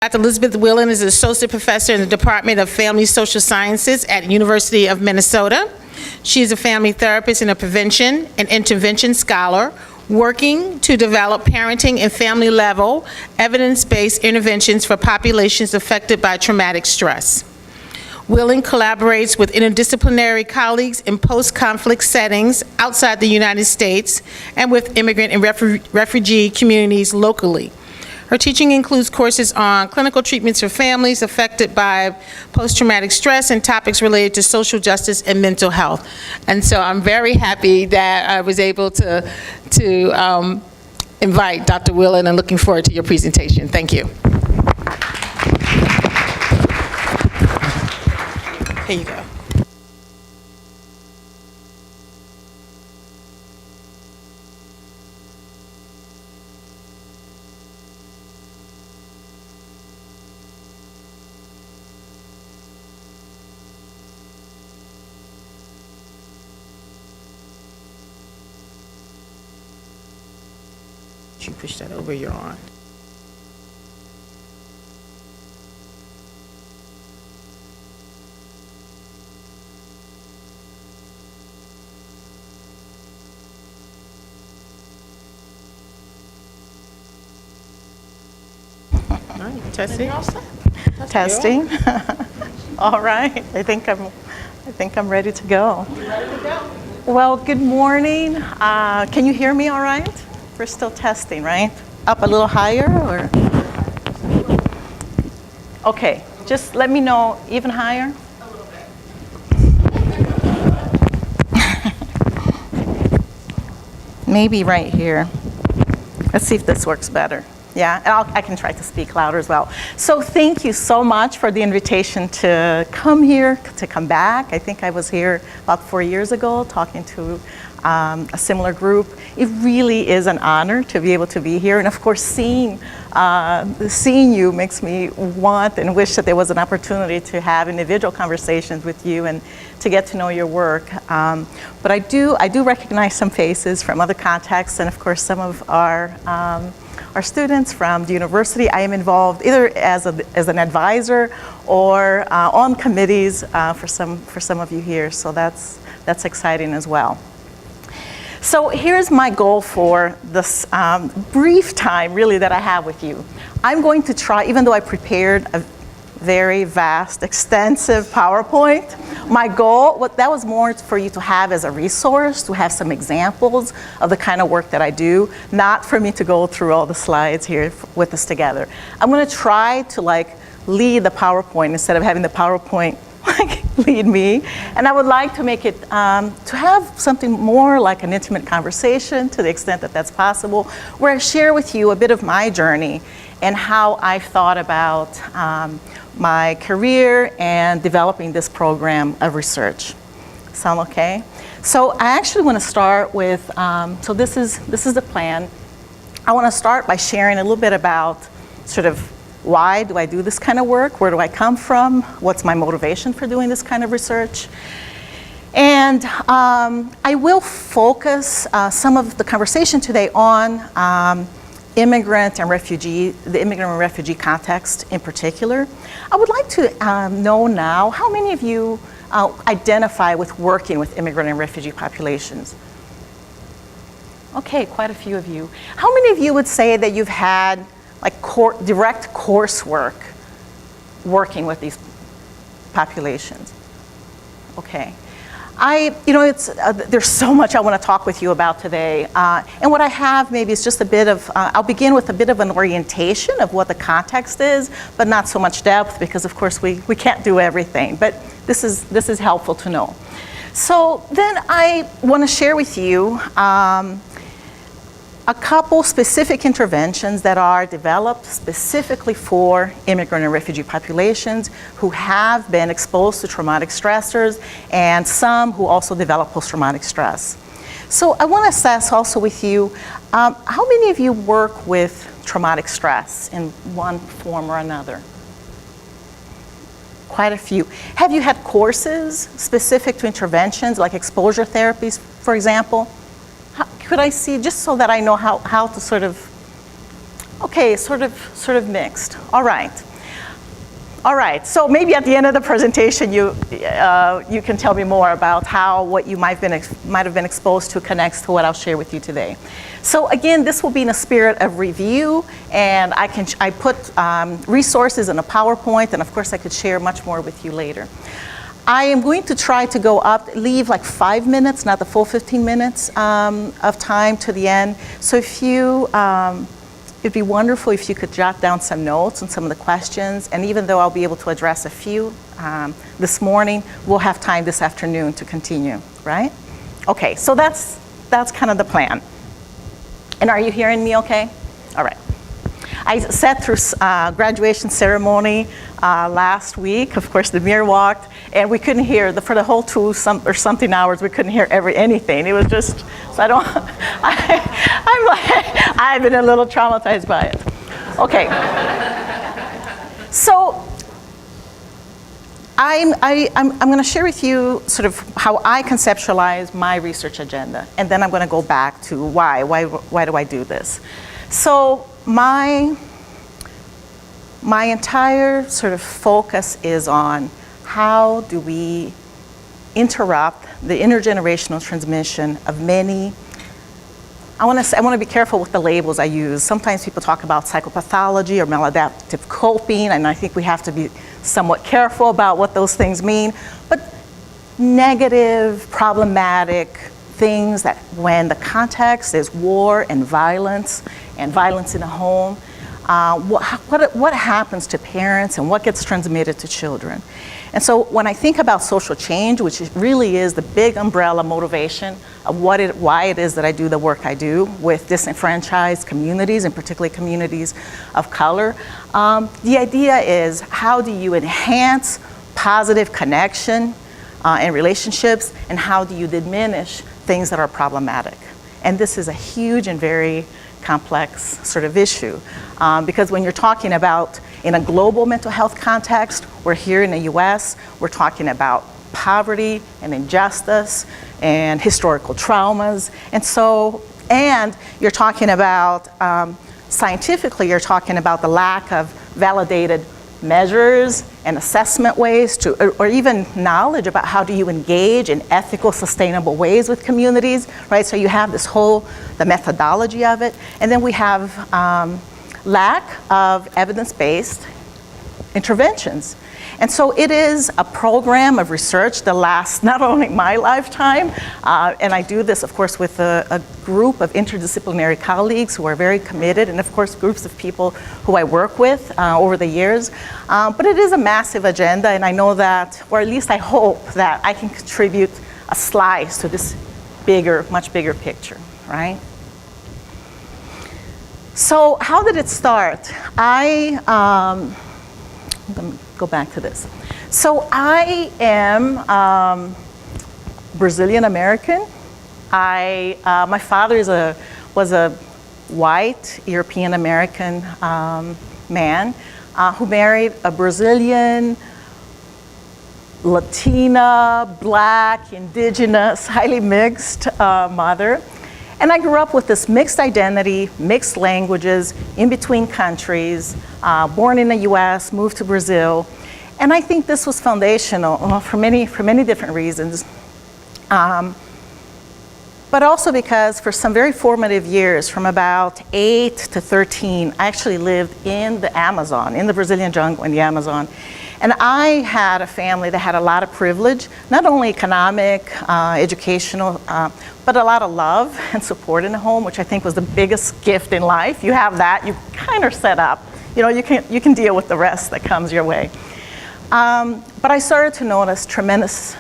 Dr. Elizabeth Weiling is an associate professor in the Department of Family Social Sciences at University of Minnesota. She is a family therapist and a prevention and intervention scholar working to develop parenting and family level evidence-based interventions for populations affected by traumatic stress. Weiling collaborates with interdisciplinary colleagues in post-conflict settings outside the United States and with immigrant and refugee communities locally. Her teaching includes courses on clinical treatments for families affected by post-traumatic stress and topics related to social justice and mental health. And so I'm very happy that I was able to invite Dr. Weiling, and looking forward to your presentation. Thank you. Here you go. You push that over, you're on. All right, testing. Testing. All right. I think I'm ready to go. You ready to go? Well, good morning. Can you hear me all right? We're still testing, right? Up a little higher, or? Okay, just let me know, even higher? A little bit. Maybe right here. Let's see if this works better. Yeah, and I can try to speak louder as well. So thank you so much for the invitation to come here, to come back. I think I was here about 4 years ago talking to a similar group. It really is an honor to be able to be here, and of course seeing you makes me want and wish that there was an opportunity to have individual conversations with you and to get to know your work. But I do recognize some faces from other contexts, and of course some of our students from the university. I am involved either as an advisor or on committees for some of you here, so that's exciting as well. So here's my goal for this brief time, really, that I have with you. I'm going to try, even though I prepared a very vast, extensive PowerPoint, my goal, that was more for you to have as a resource, to have some examples of the kind of work that I do, not for me to go through all the slides here with us together. I'm going to try to lead the PowerPoint instead of having the PowerPoint lead me, and I would like to make it to have something more like an intimate conversation, to the extent that that's possible, where I share with you a bit of my journey and how I've thought about my career and developing this program of research. Sound okay? So I actually want to start with, so this is the plan. I want to start by sharing a little bit about sort of why do I do this kind of work? Where do I come from? What's my motivation for doing this kind of research? And I will focus some of the conversation today on immigrant and refugee, the immigrant and refugee context in particular. I would like to know now, how many of you identify with working with immigrant and refugee populations? Okay, quite a few of you. How many of you would say that you've had direct coursework working with these populations? Okay. There's so much I want to talk with you about today. And what I have maybe is just a bit of, I'll begin with a bit of an orientation of what the context is, but not so much depth, because of course we can't do everything, but this is helpful to know. So then I want to share with you a couple specific interventions that are developed specifically for immigrant and refugee populations who have been exposed to traumatic stressors, and some who also develop post-traumatic stress. So I want to assess also with you, how many of you work with traumatic stress in one form or another? Quite a few. Have you had courses specific to interventions, like exposure therapies, for example? Could I see, just so that I know how to sort of, okay, sort of mixed. All right. All right, so maybe at the end of the presentation, you can tell me more about how what you might have been exposed to connects to what I'll share with you today. So again, this will be in a spirit of review, and I put resources in a PowerPoint, and of course I could share much more with you later. I am going to try to leave like 5 minutes, not the full 15 minutes of time to the end. So if you, it'd be wonderful if you could jot down some notes on some of the questions, and even though I'll be able to address a few this morning, we'll have time this afternoon to continue, right? Okay, so that's kind of the plan. And are you hearing me okay? All right. I sat through graduation ceremony last week. Of course, the mirror walked, and we couldn't hear, for the whole 2 or something hours, we couldn't hear anything. It was just, so I've been a little traumatized by it. Okay. So I'm going to share with you sort of how I conceptualize my research agenda, and then I'm going to go back to why do I do this. So my entire sort of focus is on how do we interrupt the intergenerational transmission of many. I want to be careful with the labels I use. Sometimes people talk about psychopathology or maladaptive coping, and I think we have to be somewhat careful about what those things mean. But negative, problematic things that when the context is war and violence in a home, what happens to parents and what gets transmitted to children. And so when I think about social change, which really is the big umbrella motivation of why it is that I do the work I do with disenfranchised communities, and particularly communities of color, the idea is how do you enhance positive connection and relationships, and how do you diminish things that are problematic? And this is a huge and very complex sort of issue, because when you're talking about in a global mental health context, we're here in the US, we're talking about poverty and injustice and historical traumas. And you're talking about, scientifically, you're talking about the lack of validated measures and assessment ways or even knowledge about how do you engage in ethical, sustainable ways with communities, right? So you have the methodology of it, and then we have lack of evidence-based interventions. And so it is a program of research that lasts not only my lifetime, and I do this, of course, with a group of interdisciplinary colleagues who are very committed, and of course, groups of people who I work with over the years. But it is a massive agenda, and I know that, or at least I hope that I can contribute a slice to this much bigger picture, right? So how did it start? Let me go back to this. So I am Brazilian American. My father was a white European American man who married a Brazilian, Latina, Black, indigenous, highly mixed mother. And I grew up with this mixed identity, mixed languages, in between countries, born in the US, moved to Brazil. And I think this was foundational for many different reasons. But also because for some very formative years, from about 8 to 13, I actually lived in the Amazon, in the Brazilian jungle in the Amazon. And I had a family that had a lot of privilege, not only economic, educational, but a lot of love and support in the home, which I think was the biggest gift in life. You have that, you kind of set up. You know, you can deal with the rest that comes your way. But I started to notice tremendous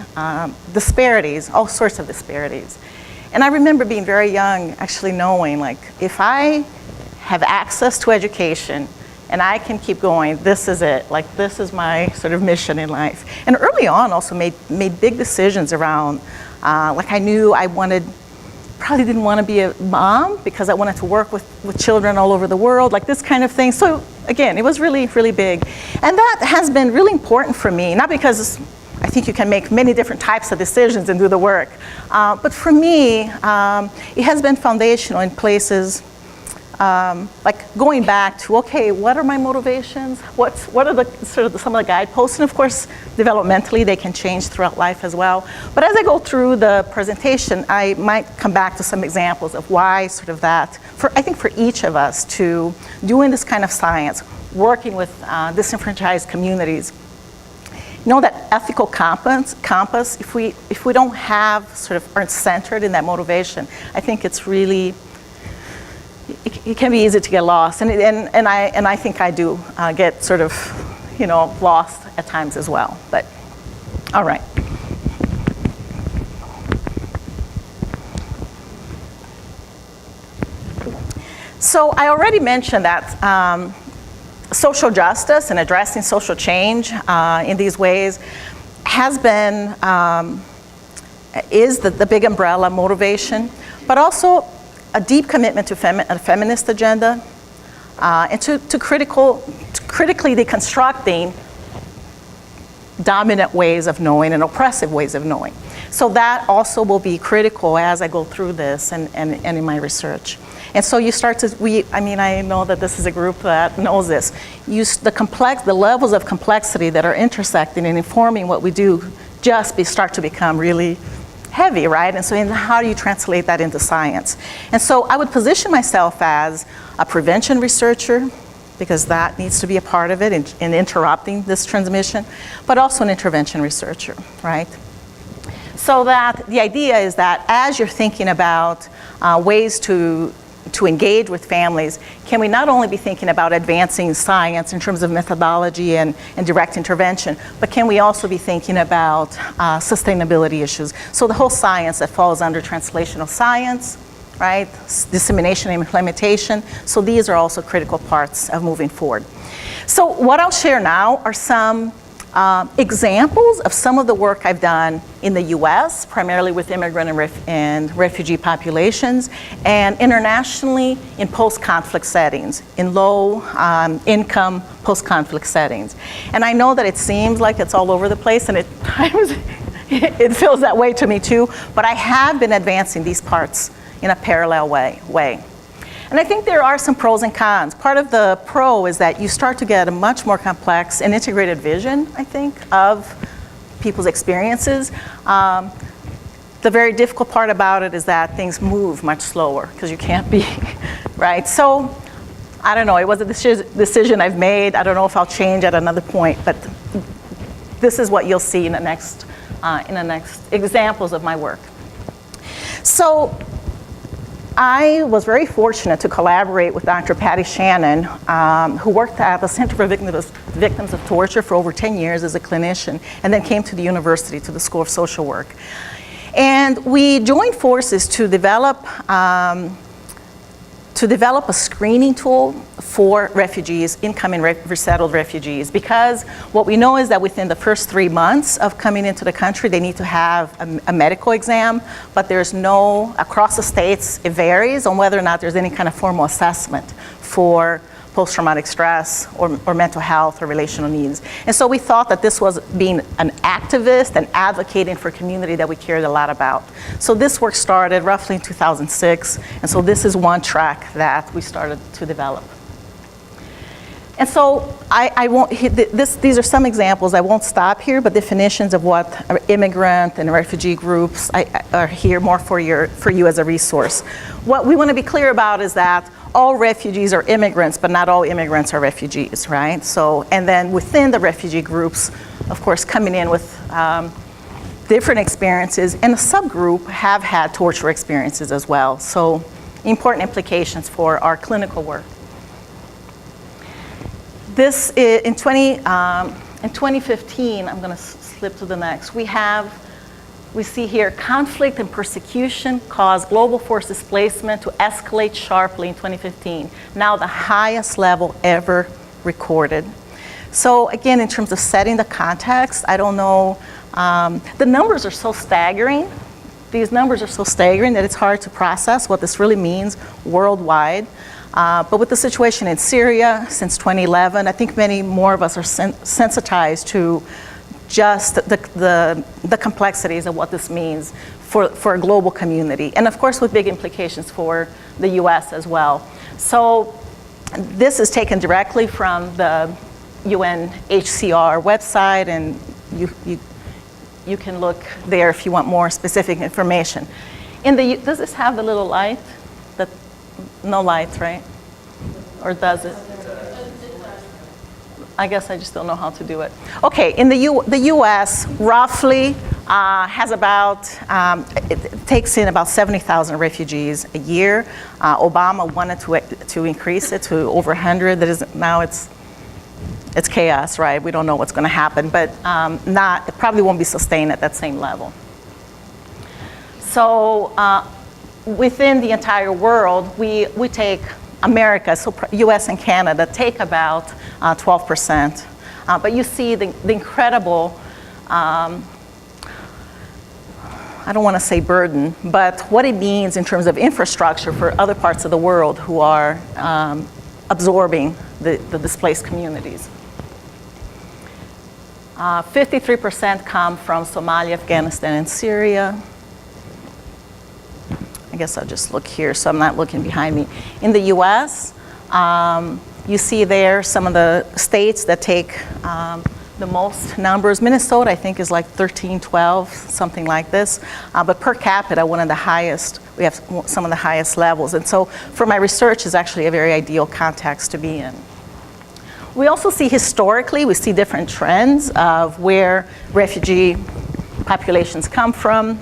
disparities, all sorts of disparities. And I remember being very young, actually knowing, like, if I have access to education, and I can keep going, this is it. Like, this is my sort of mission in life. And early on also made big decisions around, like I knew probably didn't want to be a mom because I wanted to work with children all over the world, like this kind of thing. So again, it was really, really big. And that has been really important for me, not because I think you can make many different types of decisions and do the work, but for me, it has been foundational in places like going back to, okay, what are my motivations? What are the sort of some of the guideposts? And of course, developmentally, they can change throughout life as well. But as I go through the presentation, I might come back to some examples of why sort of that, I think for each of us to doing this kind of science, working with disenfranchised communities, you know, that ethical compass, if we don't have sort of, aren't centered in that motivation, I think it's really, it can be easy to get lost, and I think I do get sort of, you know, lost at times as well. But all right. So I already mentioned that social justice and addressing social change in these ways has been is the big umbrella motivation, but also a deep commitment to a feminist agenda, and to critically deconstructing dominant ways of knowing and oppressive ways of knowing. So that also will be critical as I go through this and in my research. And so you start to, I know that this is a group that knows this. The levels of complexity that are intersecting and informing what we do start to become really heavy, right? And so how do you translate that into science? And so I would position myself as a prevention researcher, because that needs to be a part of it in interrupting this transmission, but also an intervention researcher, right? So that the idea is that as you're thinking about ways to engage with families, can we not only be thinking about advancing science in terms of methodology and direct intervention, but can we also be thinking about sustainability issues? So the whole science that falls under translational science, right? Dissemination and implementation. So these are also critical parts of moving forward. So what I'll share now are some examples of some of the work I've done in the US, primarily with immigrant and refugee populations, and internationally in post-conflict settings, in low-income post-conflict settings. And I know that it seems like it's all over the place, and it feels that way to me too, but I have been advancing these parts in a parallel way. And I think there are some pros and cons. Part of the pro is that you start to get a much more complex and integrated vision, I think, of people's experiences. The very difficult part about it is that things move much slower because you can't be, right? So, I don't know, it was a decision I've made. I don't know if I'll change at another point, but this is what you'll see in the next examples of my work. So, I was very fortunate to collaborate with Dr. Patty Shannon, who worked at the Center for Victims of Torture for over 10 years as a clinician, and then came to the university, to the School of Social Work. And we joined forces to develop a screening tool for refugees, incoming resettled refugees, because what we know is that within the first 3 months of coming into the country, they need to have a medical exam, but there's no, across the states, it varies on whether or not there's any kind of formal assessment for post-traumatic stress or mental health or relational needs. And so we thought that this was being an activist and advocating for a community that we cared a lot about. So this work started roughly in 2006, and so this is one track that we started to develop. And so I won't, these are some examples. I won't stop here, but definitions of what immigrant and refugee groups are here more for you as a resource. What we want to be clear about is that all refugees are immigrants, but not all immigrants are refugees, right? So, and then within the refugee groups, of course, coming in with different experiences, and a subgroup have had torture experiences as well. So, important implications for our clinical work. This is, in 2015, I'm going to slip to the next. We see here conflict and persecution caused global force displacement to escalate sharply in 2015. Now the highest level ever recorded. So again, in terms of setting the context, I don't know, the numbers are so staggering. These numbers are so staggering that it's hard to process what this really means worldwide. But with the situation in Syria since 2011, I think many more of us are sensitized to just the complexities of what this means for a global community. And of course with big implications for the US as well. So this is taken directly from the UNHCR website, and you can look there if you want more specific information. Does this have the little light? No lights, right? Or does it? I guess I just don't know how to do it. Okay, in the U.S. roughly has about, it takes in about 70,000 refugees a year. Obama wanted to increase it to over 100. That is, now it's chaos, right? We don't know what's going to happen, but it probably won't be sustained at that same level. So within the entire world, we take America, so US and Canada, take about 12%. But you see the incredible, I don't want to say burden, but what it means in terms of infrastructure for other parts of the world who are absorbing the displaced communities. 53% come from Somalia, Afghanistan, and Syria. I guess I'll just look here so I'm not looking behind me. In the US, you see there some of the states that take the most numbers. Minnesota, I think, is like 13, 12, something like this. But per capita, one of the highest, we have some of the highest levels. And so for my research, is actually a very ideal context to be in. We also see historically, we see different trends of where refugee populations come from.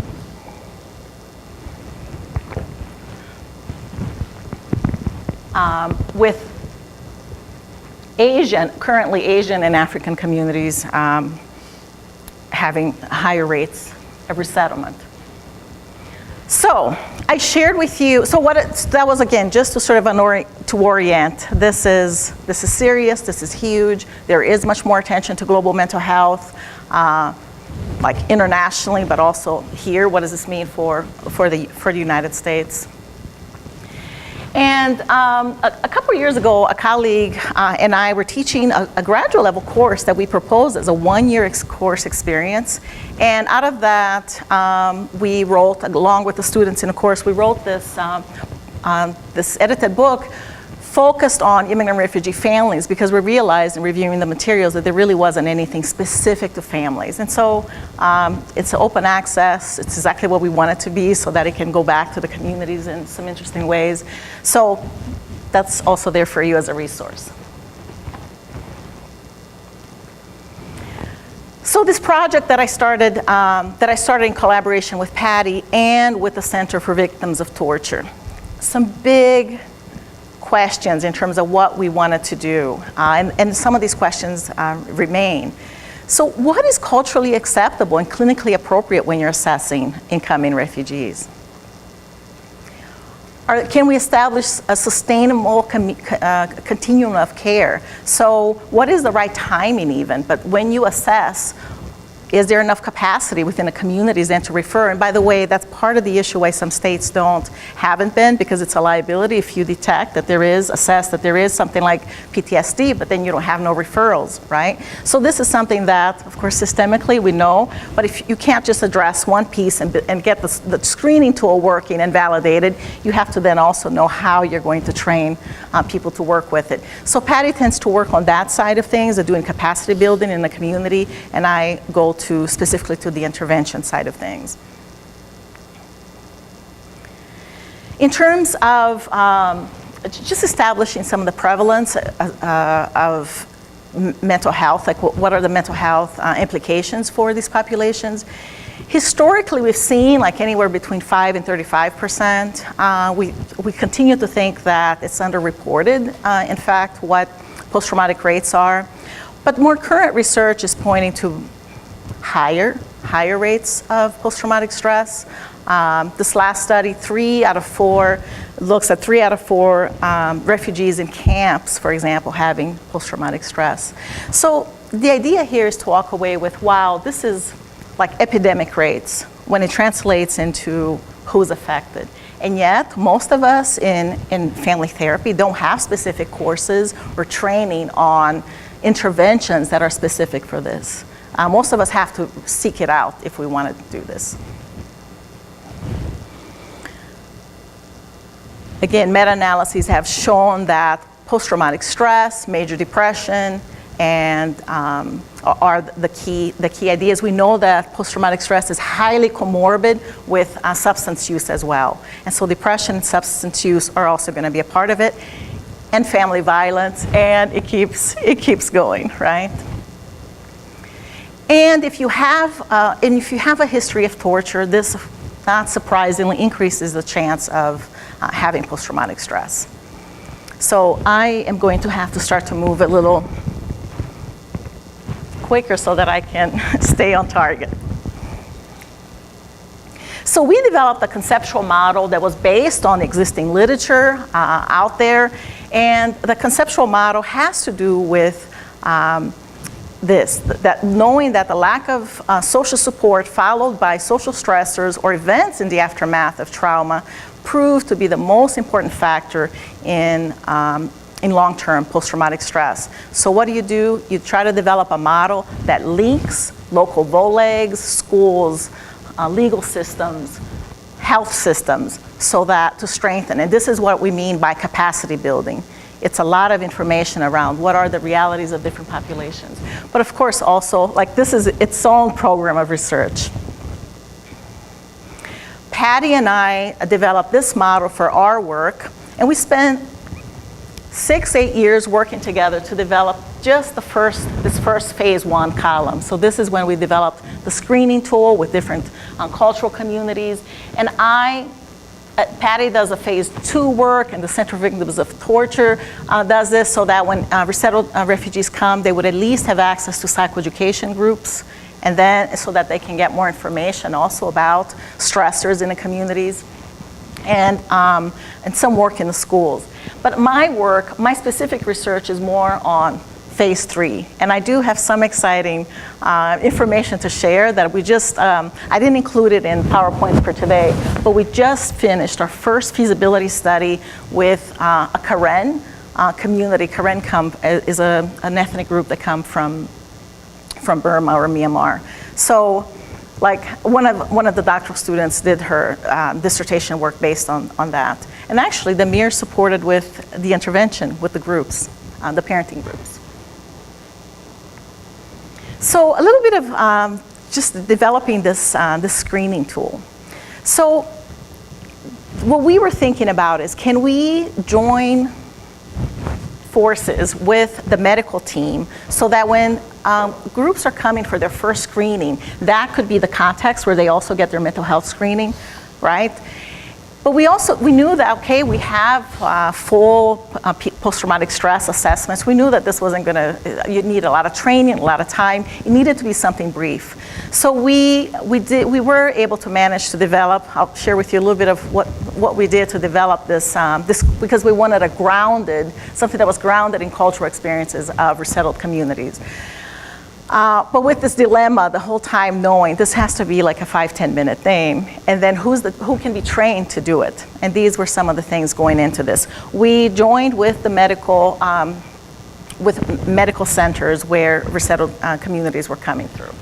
With currently Asian and African communities having higher rates of resettlement. So I shared with you, that was again just to sort of orient. This is serious, this is huge. There is much more attention to global mental health, like internationally, but also here. What does this mean for the United States? And a couple of years ago, a colleague and I were teaching a graduate level course that we proposed as a one-year course experience. And out of that, we wrote, along with the students in the course, we wrote this edited book focused on immigrant refugee families, because we realized in reviewing the materials that there really wasn't anything specific to families. And so it's open access. It's exactly what we want it to be, so that it can go back to the communities in some interesting ways. So that's also there for you as a resource. So this project that I started in collaboration with Patty and with the Center for Victims of Torture, some big questions in terms of what we wanted to do, and some of these questions remain. So what is culturally acceptable and clinically appropriate when you're assessing incoming refugees? Can we establish a sustainable continuum of care? So what is the right timing even? But when you assess, is there enough capacity within the communities then to refer? And by the way, that's part of the issue why some states haven't been, because it's a liability if you detect that there is something like PTSD, but then you don't have no referrals, right? So this is something that, of course, systemically we know, but if you can't just address one piece and get the screening tool working and validated, you have to then also know how you're going to train people to work with it. So Patty tends to work on that side of things, doing capacity building in the community, and I go specifically to the intervention side of things. In terms of just establishing some of the prevalence of mental health, like what are the mental health implications for these populations? Historically, we've seen like anywhere between 5 and 35%. We continue to think that it's underreported, in fact, what post-traumatic rates are. But more current research is pointing to higher rates of post-traumatic stress. This last study, 3 out of 4, looks at 3 out of 4 refugees in camps, for example, having post-traumatic stress. So the idea here is to walk away with, wow, this is like epidemic rates when it translates into who's affected. And yet, most of us in family therapy don't have specific courses or training on interventions that are specific for this. Most of us have to seek it out if we want to do this. Again, meta-analyses have shown that post-traumatic stress, major depression, and are the key ideas. We know that post-traumatic stress is highly comorbid with substance use as well. And so depression and substance use are also going to be a part of it, and family violence, and it keeps going, right? And if you have a history of torture, this, not surprisingly, increases the chance of having post-traumatic stress. So I am going to have to start to move a little quicker so that I can stay on target. So we developed a conceptual model that was based on existing literature out there, and the conceptual model has to do with that knowing that the lack of social support followed by social stressors or events in the aftermath of trauma proved to be the most important factor in long-term post-traumatic stress. So what do? You try to develop a model that links local VOLEGs, schools, legal systems, health systems, so that to strengthen. And this is what we mean by capacity building. It's a lot of information around what are the realities of different populations. But of course also, like, this is its own program of research. Patty and I developed this model for our work, and we spent 6-8 years working together to develop just this first phase 1 column. So this is when we developed the screening tool with different cultural communities. And Patty does a phase 2 work, and the Center for Victims of Torture does this so that when resettled refugees come, they would at least have access to psychoeducation groups, and then so that they can get more information also about stressors in the communities, and some work in the schools. But my specific research is more on phase 3, and I do have some exciting information to share that we just, I didn't include it in PowerPoint for today, but we just finished our first feasibility study with a Karen community. Karen is an ethnic group that come from Burma or Myanmar. So, like, one of the doctoral students did her dissertation work based on that. And actually, the MIR supported with the intervention with the groups, the parenting groups. So a little bit of just developing this screening tool. So what we were thinking about is, can we join forces with the medical team so that when groups are coming for their first screening, that could be the context where they also get their mental health screening, right? But we knew that, okay, we have full post-traumatic stress assessments. We knew that this wasn't you need a lot of training, a lot of time. It needed to be something brief. So we were able to manage to develop, I'll share with you a little bit of what we did to develop this because we wanted something that was grounded in cultural experiences of resettled communities. But with this dilemma the whole time, knowing this has to be like a 5-10 minute thing, and then who can be trained to do it? And these were some of the things going into this. We joined with the medical centers where resettled communities were coming through.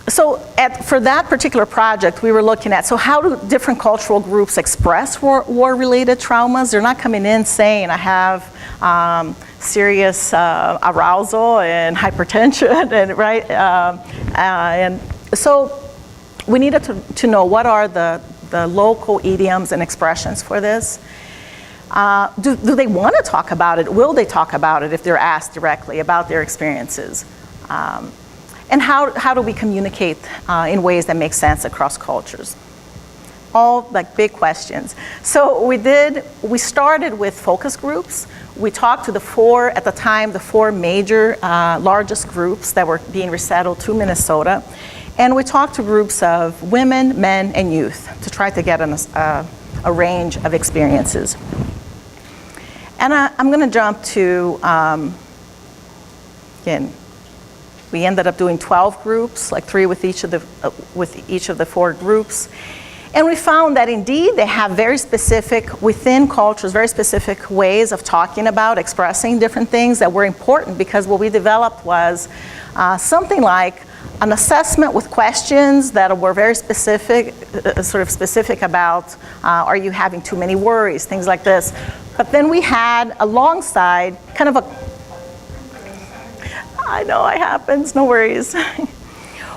So for that particular project, we were looking at, so how do different cultural groups express war-related traumas? They're not coming in saying, I have serious arousal and hypertension, and right? And so we needed to know what are the local idioms and expressions for this. Do they want to talk about it? Will they talk about it if they're asked directly about their experiences? And how do we communicate in ways that make sense across cultures? All like big questions. So we started with focus groups. We talked to the four major largest groups that were being resettled to Minnesota. And we talked to groups of women, men, and youth to try to get a range of experiences. And I'm going to jump to, again, we ended up doing 12 groups, like 3 with each of the 4 groups. And we found that indeed they have very specific, within cultures, very specific ways of talking about, expressing different things that were important, because what we developed was something like an assessment with questions that were very specific, sort of specific about, are you having too many worries, things like this. But then we had alongside kind of I know it happens, no worries.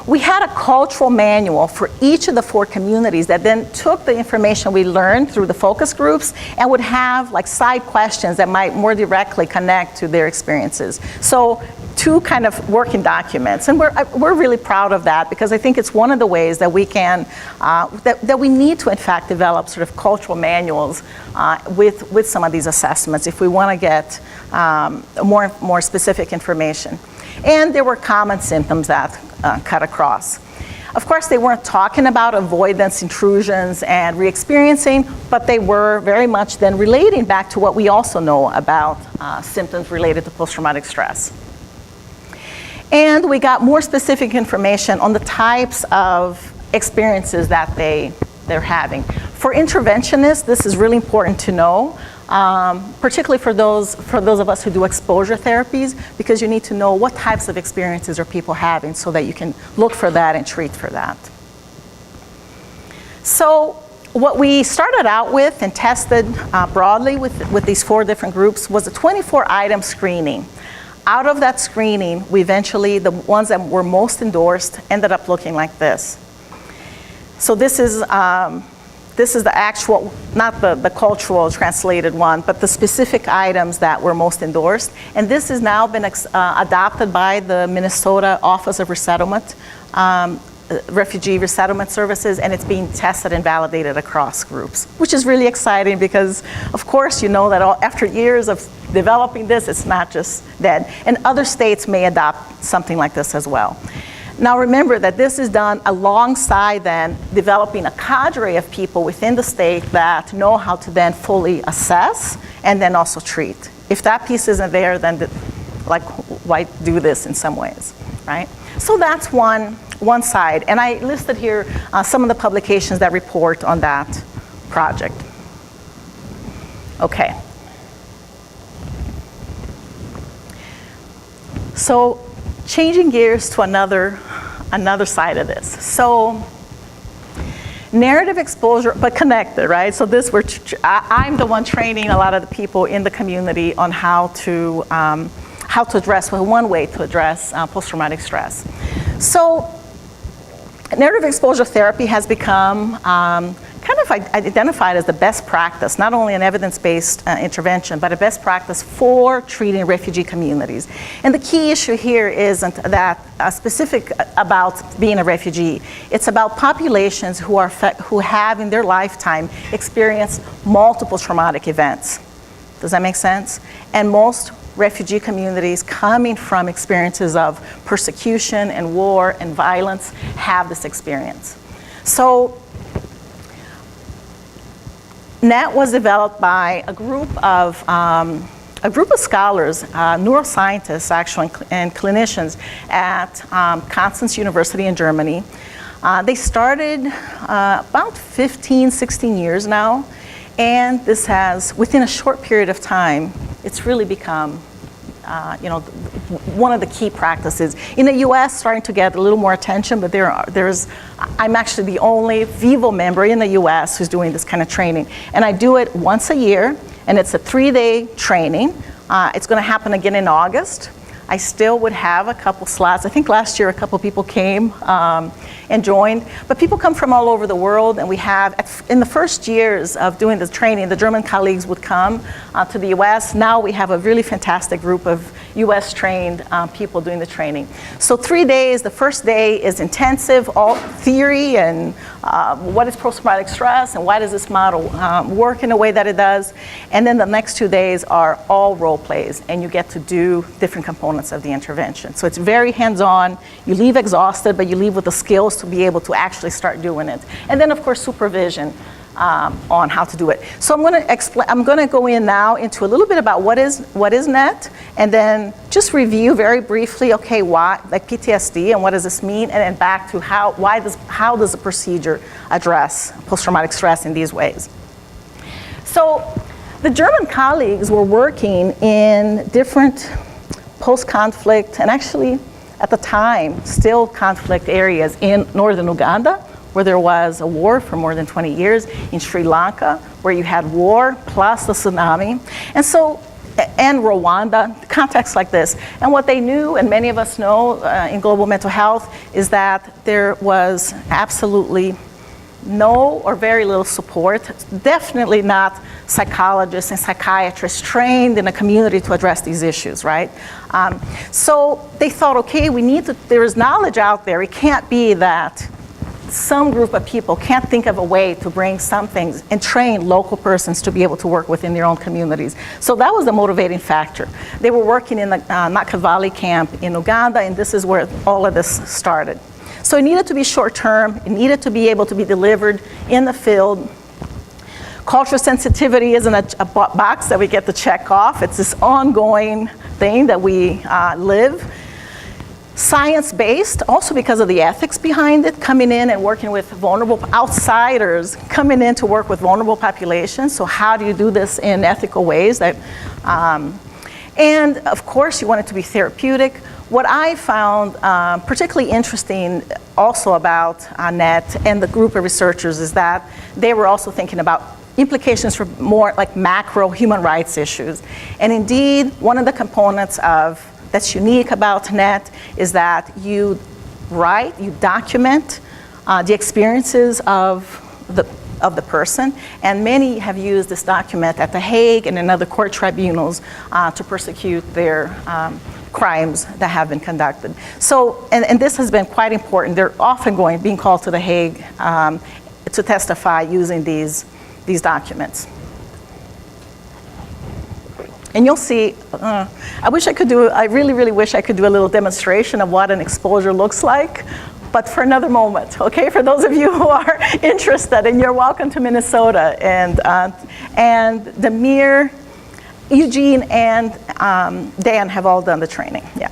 We had a cultural manual for each of the 4 communities that then took the information we learned through the focus groups and would have like side questions that might more directly connect to their experiences. So 2 kind of working documents, and we're really proud of that because I think it's one of the ways that we can, that we need to in fact develop sort of cultural manuals with some of these assessments if we want to get more specific information. And there were common symptoms that cut across. Of course, they weren't talking about avoidance, intrusions, and re-experiencing, but they were very much then relating back to what we also know about symptoms related to post-traumatic stress. And we got more specific information on the types of experiences that they're having. For interventionists, this is really important to know, particularly for those of us who do exposure therapies, because you need to know what types of experiences are people having so that you can look for that and treat for that. So what we started out with and tested broadly with these 4 different groups was a 24-item screening. Out of that screening, we eventually, the ones that were most endorsed ended up looking like this. So this is the actual, not the cultural translated one, but the specific items that were most endorsed. And this has now been adopted by the Minnesota Office of Resettlement, Refugee Resettlement Services, and it's being tested and validated across groups, which is really exciting because, of course, you know that after years of developing this, it's not just dead. And other states may adopt something like this as well. Now remember that this is done alongside then developing a cadre of people within the state that know how to then fully assess and then also treat. If that piece isn't there, then why do this in some ways, right? So that's one side, and I listed here some of the publications that report on that project. Okay. So changing gears to another side of this. So narrative exposure, but connected, right? So this, I'm the one training a lot of the people in the community on how to address, well, one way to address post-traumatic stress. So narrative exposure therapy has become kind of identified as the best practice, not only an evidence-based intervention, but a best practice for treating refugee communities. And the key issue here isn't that specific about being a refugee. It's about populations who have in their lifetime experienced multiple traumatic events. Does that make sense? And most refugee communities coming from experiences of persecution and war and violence have this experience. So NET was developed by a group of scholars, neuroscientists actually, and clinicians at Constance University in Germany. They started about 15, 16 years now, and this has, within a short period of time, it's really become one of the key practices. In the US, starting to get a little more attention, but I'm actually the only VIVO member in the US who's doing this kind of training. And I do it once a year, and it's a 3-day training. It's gonna happen again in August. I still would have a couple slots. I think last year a couple people came and joined, but people come from all over the world, and we have, in the first years of doing the training, the German colleagues would come to the US. Now we have a really fantastic group of US trained people doing the training. So 3 days, the first day is intensive, all theory and what is post-traumatic stress and why does this model work in a way that it does. And then the next 2 days are all role plays, and you get to do different components of the intervention. So it's very hands-on. You leave exhausted, but you leave with the skills to be able to actually start doing it. And then of course supervision on how to do it. So I'm going to go in now into a little bit about what is NET, and then just review very briefly, okay, why, like PTSD and what does this mean, and then back to how does the procedure address post-traumatic stress in these ways. So the German colleagues were working in different post-conflict, and actually at the time, still conflict areas in northern Uganda, where there was a war for more than 20 years, in Sri Lanka, where you had war plus the tsunami, and Rwanda, contexts like this. And what they knew, and many of us know in global mental health, is that there was absolutely no or very little support, definitely not psychologists and psychiatrists trained in a community to address these issues, right? So they thought, okay, there is knowledge out there. It can't be that some group of people can't think of a way to bring some things and train local persons to be able to work within their own communities. So that was the motivating factor. They were working in the Nakivale camp in Uganda, and this is where all of this started. So it needed to be short-term. It needed to be able to be delivered in the field. Cultural sensitivity isn't a box that we get to check off. It's this ongoing thing that we live. Science-based, also because of the ethics behind it, coming in and working with vulnerable outsiders, coming in to work with vulnerable populations. So how do you do this in ethical ways? And of course, you want it to be therapeutic. What I found particularly interesting also about NET and the group of researchers is that they were also thinking about implications for more like macro human rights issues. And indeed, one of the components that's unique about NET is that you document the experiences of the person, and many have used this document at The Hague and in other court tribunals to prosecute their crimes that have been conducted. So, and this has been quite important. They're often being called to The Hague to testify using these documents. And you'll see, I really, really wish I could do a little demonstration of what an exposure looks like, but for another moment, okay? For those of you who are interested, and you're welcome to Minnesota. And Demir, Eugene, and Dan have all done the training, yeah.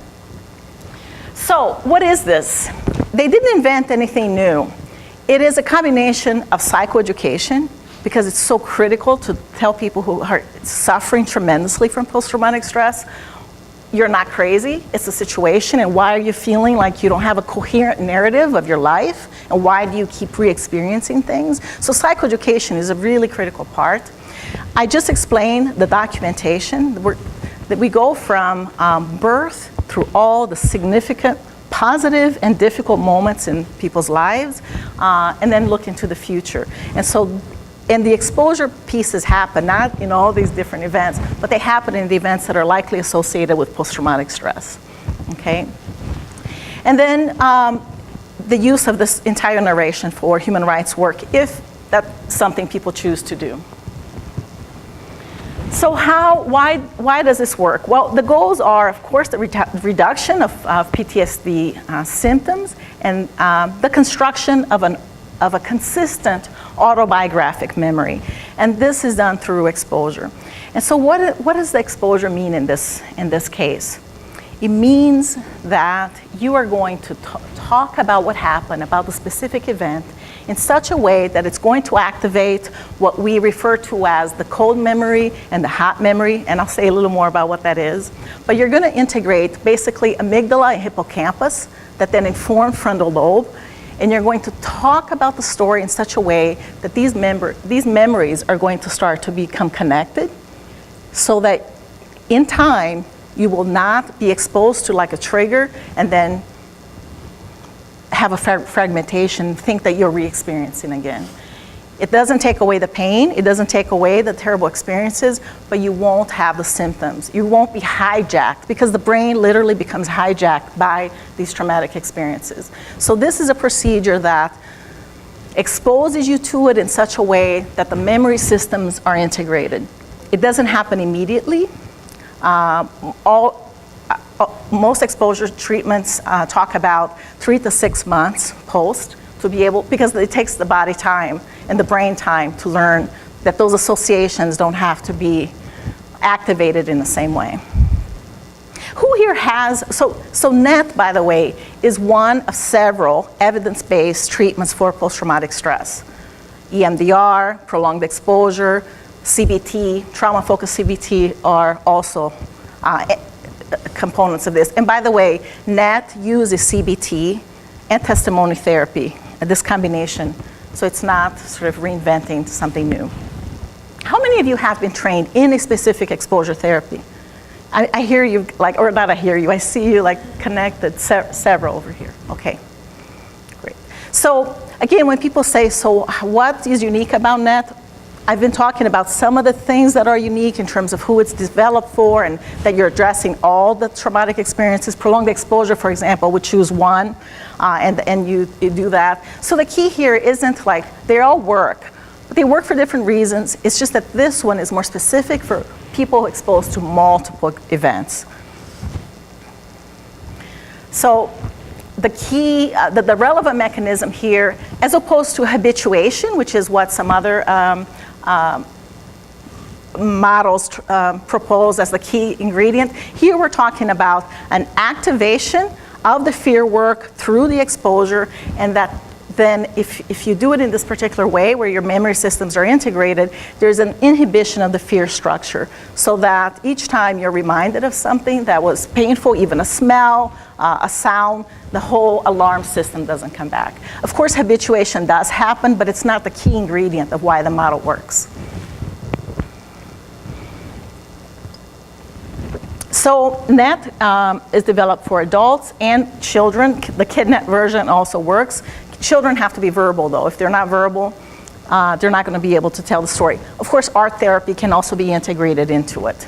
So what is this? They didn't invent anything new. It is a combination of psychoeducation, because it's so critical to tell people who are suffering tremendously from post-traumatic stress, you're not crazy, it's a situation, and why are you feeling like you don't have a coherent narrative of your life, and why do you keep re-experiencing things? So psychoeducation is a really critical part. I just explained the documentation, that we go from birth through all the significant positive and difficult moments in people's lives, and then look into the future. And the exposure pieces happen, not in all these different events, but they happen in the events that are likely associated with post-traumatic stress, okay? And then the use of this entire narration for human rights work, if that's something people choose to do. So why does this work? Well, the goals are, of course, the reduction of PTSD symptoms, and the construction of a consistent autobiographic memory. And this is done through exposure. And so what does the exposure mean in this case? It means that you are going to talk about what happened, about the specific event, in such a way that it's going to activate what we refer to as the cold memory and the hot memory, and I'll say a little more about what that is. But you're going to integrate basically amygdala and hippocampus that then inform frontal lobe, and you're going to talk about the story in such a way that these memories are going to start to become connected, so that in time you will not be exposed to like a trigger and then have a fragmentation, think that you're re-experiencing again. It doesn't take away the pain, it doesn't take away the terrible experiences, but you won't have the symptoms. You won't be hijacked, because the brain literally becomes hijacked by these traumatic experiences. So this is a procedure that exposes you to it in such a way that the memory systems are integrated. It doesn't happen immediately. Most exposure treatments talk about 3 to 6 months post to be able, because it takes the body time and the brain time to learn that those associations don't have to be activated in the same way. Who here has, so NET, by the way, is one of several evidence-based treatments for post-traumatic stress. EMDR, prolonged exposure, CBT, trauma-focused CBT are also components of this. And by the way, NET uses CBT and testimony therapy, this combination. So it's not sort of reinventing something new. How many of you have been trained in a specific exposure therapy? I hear you, like, or not I hear you, I see you like connected, several over here. Okay, great. So again, when people say, so what is unique about NET? I've been talking about some of the things that are unique in terms of who it's developed for and that you're addressing all the traumatic experiences. Prolonged exposure, for example, we choose one and you do that. So the key here isn't like they all work, but they work for different reasons. It's just that this one is more specific for people exposed to multiple events. So the key, the relevant mechanism here, as opposed to habituation, which is what some other models propose as the key ingredient. Here we're talking about an activation of the fear work through the exposure, and that then if you do it in this particular way where your memory systems are integrated, there's an inhibition of the fear structure, so that each time you're reminded of something that was painful, even a smell, a sound, the whole alarm system doesn't come back. Of course, habituation does happen, but it's not the key ingredient of why the model works. So NET is developed for adults and children. The KidNet version also works. Children have to be verbal, though. If they're not verbal, they're not going to be able to tell the story. Of course, art therapy can also be integrated into it.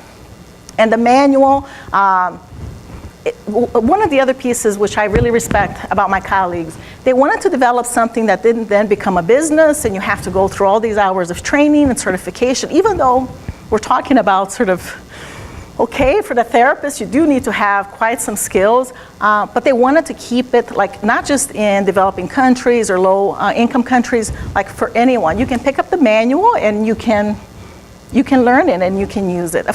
And the manual, one of the other pieces which I really respect about my colleagues, they wanted to develop something that didn't then become a business and you have to go through all these hours of training and certification, even though we're talking about sort of, okay, for the therapist, you do need to have quite some skills, but they wanted to keep it like not just in developing countries or low income countries, like for anyone. You can pick up the manual and you can learn it and you can use it.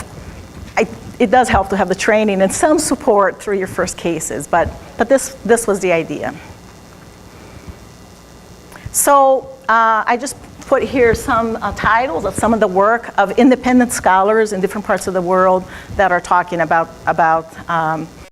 It does help to have the training and some support through your first cases, but this was the idea. So I just put here some titles of some of the work of independent scholars in different parts of the world that are talking about